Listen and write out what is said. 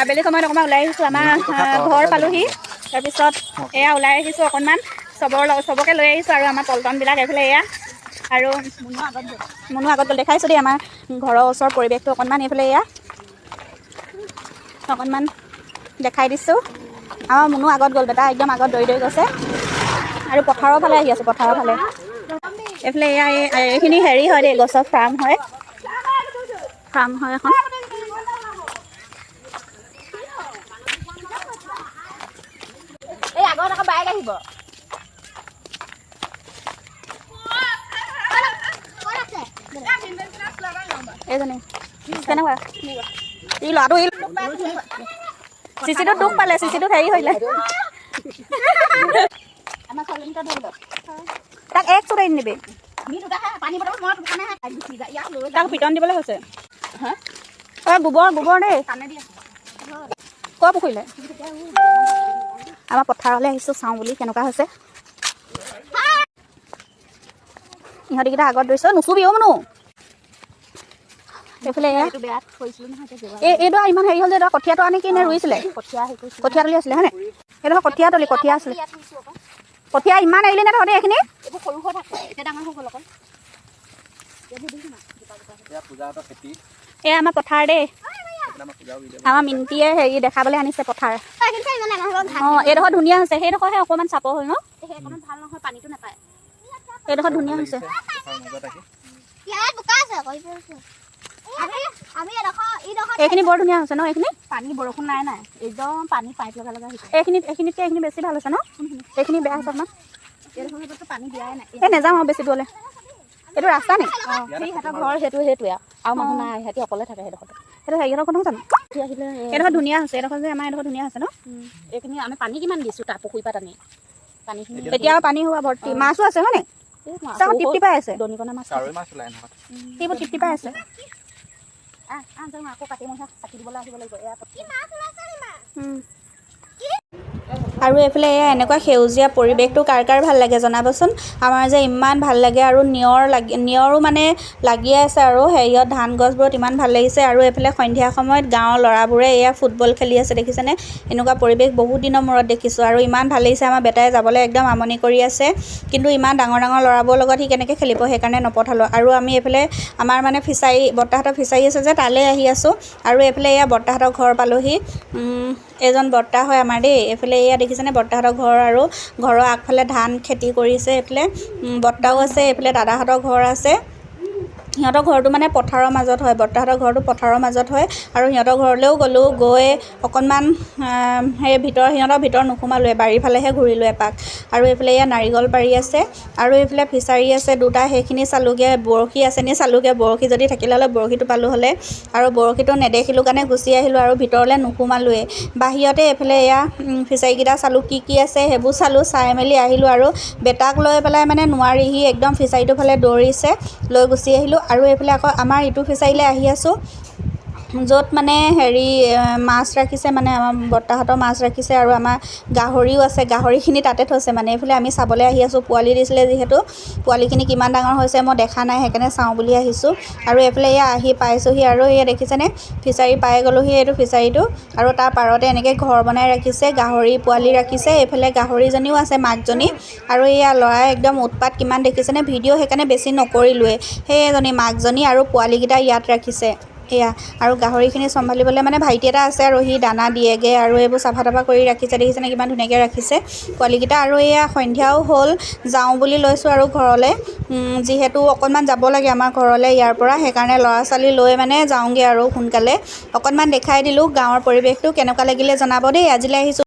আবেলি সময়ত অকণমান ওলাই আহিছোঁ আমাৰ ঘৰ পালোহি তাৰপিছত এয়া ওলাই আহিছোঁ অকণমান চবকে লৈ আহিছোঁ আৰু আমাৰ পল্টনবিলাক এইফালে এয়া আৰু মুনু আগত গ'ল দেখাইছোঁ দেই আমাৰ ঘৰৰ ওচৰৰ পৰিৱেশটো অকণমান এইফালে এয়া অকণমান দেখাই দিছোঁ আমাৰ মুনু আগত গ'ল বেটা একদম আগত দৌৰি গৈছে আৰু পথাৰৰ ফালে আহি আছোঁ পথাৰৰ ফালে এইফালে এয়া এইখিনি হেৰি হয় দেই গছৰ ফাৰ্ম হয় এখন এই আগত আকৌ বাইক আহিব এইজনী কেনেকুৱা ই ল'ৰাটো চিচিটো দুখ পালে চিচিটো হেৰি হৈলে তাক এক চুট আনি দিবি তাক পিটন দিবলৈ হৈছে গোবৰ দেই কোৱা পুখুৰীলে আমাৰ পথাৰলৈ আহিছোঁ চাওঁ বুলি কেনেকুৱা হৈছে ইহঁতিকেইটা আগত দৌৰিছোঁ নুচুবি অ' মনো এইফালে এইটো ইমান হেৰি হ'ল যে কঠীয়াটো আনি কিনে ৰুইছিলে কঠীয়া তলি আছিলে হয়নে সেইটো কঠীয়া আছিলে কঠীয়া ইমান এৰিলি নে তহঁতে এইখিনি এই আমাৰ পথাৰ দেই আমাৰ মিণ্টিয়ে হেৰি দেখাবলৈ আনিছে পথাৰ অঁ এইডোখৰ ধুনীয়া হৈছে সেইডোখৰহে অকণমান চাপৰ হ'ল ন ভাল নহয় পানীটো নাপায় এইডোখৰ ধুনীয়া হৈছে এইখিনি বৰ ধুনীয়া হৈছে ন এইখিনি পানী বৰষুণ নাই একদম পানী পাইপ লগা হৈছে এইখিনিতকৈ এইখিনি বেছি ভাল হৈছে ন এইখিনি বেয়া হৈছে অকণমান পানী দিয়াই নাই এই নাযাওঁ আৰু বেছি দূৰলৈ এইটো ৰাস্তা নি সিহঁতৰ ঘৰ সেইটোৱে আৰু মানুহ নাই সিহঁতি অকলে থাকে সেইডোখৰতে সেইটো হেৰিহঁতৰ কথা জানো এইডোখৰ ধুনীয়া হৈছে এইডোখৰ যে আমাৰ এইডোখৰ ধুনীয়া হৈছে ন এইখিনি আমি পানী কিমান দিছোঁ তাৰ পুখুৰী পাত আনি পানীখিনি এতিয়াও পানী হোৱা ভৰ্তি মাছো আছে হয়নে তৃপ্তি পাই আছে দনিকণা মাছ সেইবোৰ তৃপ্তি পাই আছে আকৌ কাটি মই চাকি দিবলৈ আহিব লাগিব আৰু এইফালে এয়া এনেকুৱা সেউজীয়া পৰিৱেশটো কাৰ কাৰ ভাল লাগে জনাবচোন আমাৰ যে ইমান ভাল লাগে আৰু নিয়ৰো মানে লাগিয়ে আছে আৰু হেৰিয়ত ধান গছবোৰত ইমান ভাল লাগিছে আৰু এইফালে সন্ধিয়া সময়ত গাঁৱৰ ল'ৰাবোৰে এয়া ফুটবল খেলি আছে দেখিছেনে এনেকুৱা পৰিৱেশ বহুত দিনৰ মূৰত দেখিছোঁ আৰু ইমান ভাল লাগিছে আমাৰ বেটাই যাবলৈ একদম আমনি কৰি আছে কিন্তু ইমান ডাঙৰ ডাঙৰ ল'ৰাবোৰৰ লগত সি কেনেকৈ খেলিব সেইকাৰণে নপঠালোঁ আৰু আমি এইফালে আমাৰ মানে বৰ্তাহঁতৰ ফিচাৰী আছে যে তালৈ আহি আছোঁ আৰু এইফালে এয়া বৰ্তাহঁতৰ ঘৰ পালোহি এজন বৰ্তা হয় আমাৰ দেই এইফালে এয়া দেখিছেনে বৰ্তাহঁতৰ ঘৰ আৰু ঘৰৰ আগফালে ধান খেতি কৰিছে এইফালে বৰ্তাও আছে এইফালে দাদাহঁতৰ ঘৰ আছে সিহঁতৰ ঘৰটো মানে পথাৰৰ মাজত হয় বৰ্তাহঁতৰ ঘৰটো পথাৰৰ মাজত হয় আৰু সিহঁতৰ ঘৰলৈও গ'লোঁ গৈ অকণমান সিহঁতৰ ভিতৰ নোসোমালোৱে বাৰীৰ ফালেহে ঘূৰিলোঁ এপাক আৰু এইফালে এয়া নাৰিকল বাৰী আছে আৰু এইফালে ফিচাৰী আছে দুটা সেইখিনি চালোঁগৈ বৰশী আছে নি চালোঁগৈ বৰশী যদি থাকিলে হ'লে বৰশীটো পালোঁ হ'লে আৰু বৰশীটো নেদেখিলোঁ কাৰণে গুচি আহিলোঁ আৰু ভিতৰলৈ নোসোমালোৱে বাহিৰতে এইফালে এয়া ফিচাৰীকেইটা চালোঁ কি আছে সেইবোৰ চালোঁ চাই মেলি আহিলোঁ আৰু বেটাক লৈ পেলাই মানে নোৱাৰি সি একদম ফিচাৰীটোৰ ফালে দৌৰিছে লৈ গুচি আহিলোঁ আৰু এইফালে আকৌ আমাৰ ইটো ফিচাৰীলৈ আহি আছোঁ য'ত মানে হেৰি মাছ ৰাখিছে মানে আমাৰ বৰ্তাহঁতৰ মাছ ৰাখিছে আৰু আমাৰ গাহৰিও আছে গাহৰিখিনি তাতে থৈছে মানে এইফালে আমি চাবলৈ আহি আছোঁ পোৱালি দিছিলে যিহেতু পোৱালিখিনি কিমান ডাঙৰ হৈছে মই দেখা নাই সেইকাৰণে চাওঁ বুলি আহিছোঁ আৰু এইফালে এয়া আহি পাইছোঁহি আৰু এয়া দেখিছেনে ফিচাৰী পাই গ'লোহি এইটো ফিচাৰীটো আৰু তাৰ পাৰতে এনেকৈ ঘৰ বনাই ৰাখিছে গাহৰি পোৱালি ৰাখিছে এইফালে গাহৰিজনীও আছে মাকজনী আৰু এয়া ল'ৰাই একদম উৎপাত কিমান দেখিছেনে ভিডিঅ' সেইকাৰণে বেছি নকৰিলোৱে সেই এজনী মাকজনী আৰু পোৱালিকেইটা ইয়াত ৰাখিছে এয়া আৰু গাহৰিখিনি চম্ভালিবলৈ মানে ভাইটি এটা আছে আৰু সি দানা দিয়েগৈ আৰু এইবোৰ চাফা তাফা কৰি ৰাখিছে দেখিছেনে কিমান ধুনীয়াকৈ ৰাখিছে পোৱালিকেইটা আৰু এয়া সন্ধিয়াও হ'ল যাওঁ বুলি লৈছোঁ আৰু ঘৰলৈ যিহেতু অকণমান যাব লাগে আমাৰ ঘৰলৈ ইয়াৰ পৰা সেইকাৰণে ল'ৰা ছোৱালী লৈ মানে যাওঁগৈ আৰু সোনকালে অকণমান দেখাই দিলোঁ গাঁৱৰ পৰিৱেশটো কেনেকুৱা লাগিলে জনাব দেই আজিলৈ আহিছোঁ